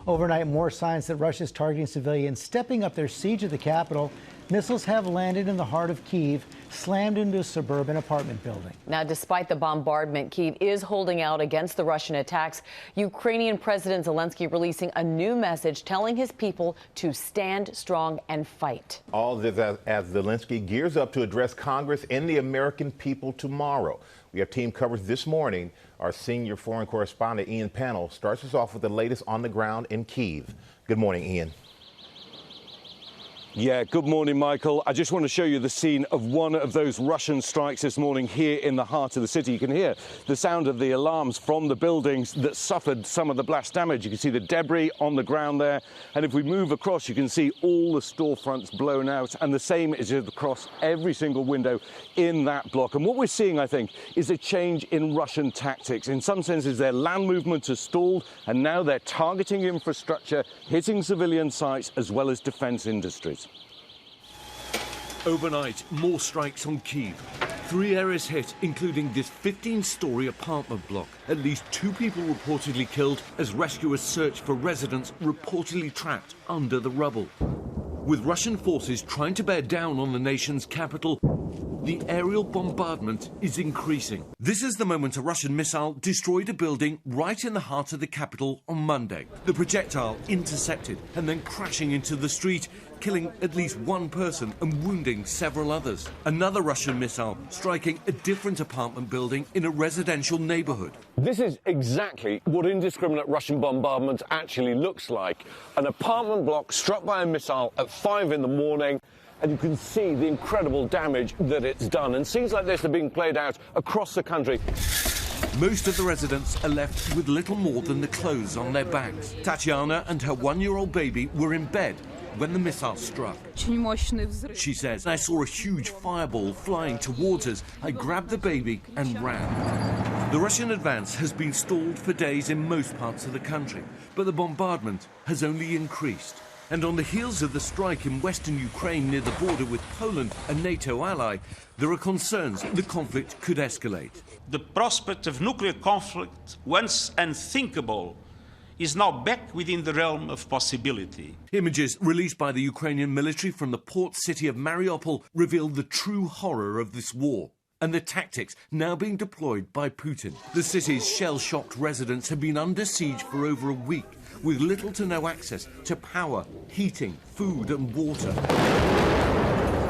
Overnight, more signs that Russia's targeting civilians, stepping up their siege of the capital. Missiles have landed in the heart of Kyiv, slammed into a suburban apartment building. Now, despite the bombardment, Kyiv is holding out against the Russian attacks. Ukrainian President Zelensky releasing a new message telling his people to stand strong and fight. All this as Zelensky gears up to address Congress and the American people tomorrow. We have team coverage this morning. Our senior foreign correspondent, Ian Pannell, starts us off with the latest on the ground in Kyiv. Good morning, Ian. Yeah, good morning, Michael. I just want to show you the scene of one of those Russian strikes this morning here in the heart of the city. You can hear the sound of the alarms from the buildings that suffered some of the blast damage. You can see the debris on the ground there. And if we move across, you can see all the storefronts blown out. And the same is across every single window in that block. And what we're seeing, I think, is a change in Russian tactics. In some senses, their land movement has stalled, and now they're targeting infrastructure, hitting civilian sites, as well as defense industries. Overnight, more strikes on Kyiv. 3 areas hit, including this 15-story apartment block. At least 2 people reportedly killed as rescuers search for residents reportedly trapped under the rubble. With Russian forces trying to bear down on the nation's capital, the aerial bombardment is increasing. This is the moment a Russian missile destroyed a building right in the heart of the capital on Monday. The projectile intercepted and then crashing into the street, killing at least 1 person and wounding several others. Another Russian missile striking a different apartment building in a residential neighborhood. This is exactly what indiscriminate Russian bombardment actually looks like. An apartment block struck by a missile at 5 in the morning. And you can see the incredible damage that it's done. And scenes like this are being played out across the country. Most of the residents are left with little more than the clothes on their backs. Tatiana and her 1-year-old baby were in bed when the missile struck. She says, I saw a huge fireball flying towards us. I grabbed the baby and ran. The Russian advance has been stalled for days in most parts of the country, but the bombardment has only increased. And on the heels of the strike in western Ukraine near the border with Poland, a NATO ally, there are concerns the conflict could escalate. The prospect of nuclear conflict, once unthinkable, is now back within the realm of possibility. Images released by the Ukrainian military from the port city of Mariupol reveal the true horror of this war and the tactics now being deployed by Putin. The city's shell-shocked residents have been under siege for over a week, with little to no access to power, heating, food and water.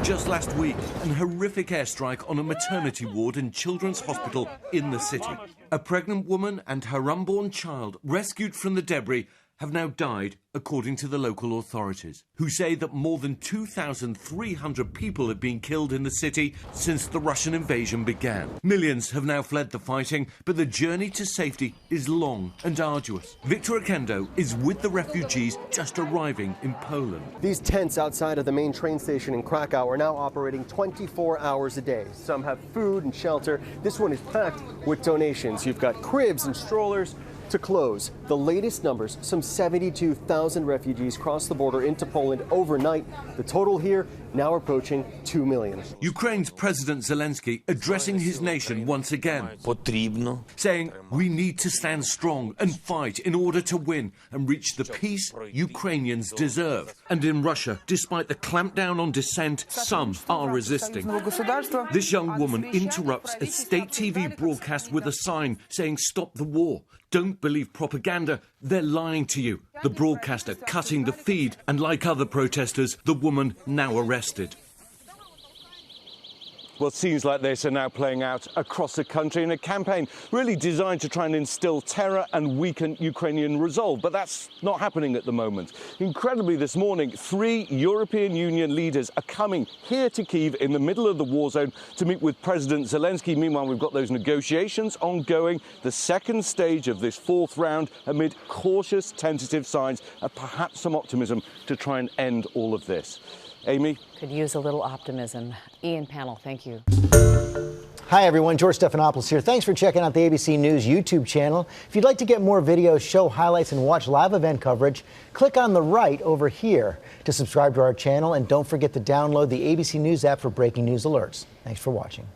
Just last week, an horrific airstrike on a maternity ward and children's hospital in the city. A pregnant woman and her unborn child, rescued from the debris, have now died, according to the local authorities, who say that more than 2,300 people have been killed in the city since the Russian invasion began. Millions have now fled the fighting, but the journey to safety is long and arduous. Victor Akendo is with the refugees just arriving in Poland. These tents outside of the main train station in Krakow are now operating 24 hours a day. Some have food and shelter. This one is packed with donations. You've got cribs and strollers. To close, the latest numbers, some 72,000 refugees crossed the border into Poland overnight. The total here now approaching 2 million. Ukraine's President Zelensky addressing his nation once again, saying we need to stand strong and fight in order to win and reach the peace Ukrainians deserve. And in Russia, despite the clampdown on dissent, some are resisting. This young woman interrupts a state TV broadcast with a sign saying stop the war. Don't believe propaganda, they're lying to you. The broadcaster cutting the feed, and like other protesters, the woman now arrested. Well, scenes like this are now playing out across the country in a campaign really designed to try and instill terror and weaken Ukrainian resolve. But that's not happening at the moment. Incredibly, this morning, 3 European Union leaders are coming here to Kyiv in the middle of the war zone to meet with President Zelensky. Meanwhile, we've got those negotiations ongoing, the second stage of this 4th round, amid cautious, tentative signs of perhaps some optimism to try and end all of this. Amy? Could use a little optimism. Ian Pannell, thank you. Hi, everyone. George Stephanopoulos here. Thanks for checking out the ABC News YouTube channel. If you'd like to get more videos, show highlights, and watch live event coverage, click on the right over here to subscribe to our channel. And don't forget to download the ABC News app for breaking news alerts. Thanks for watching.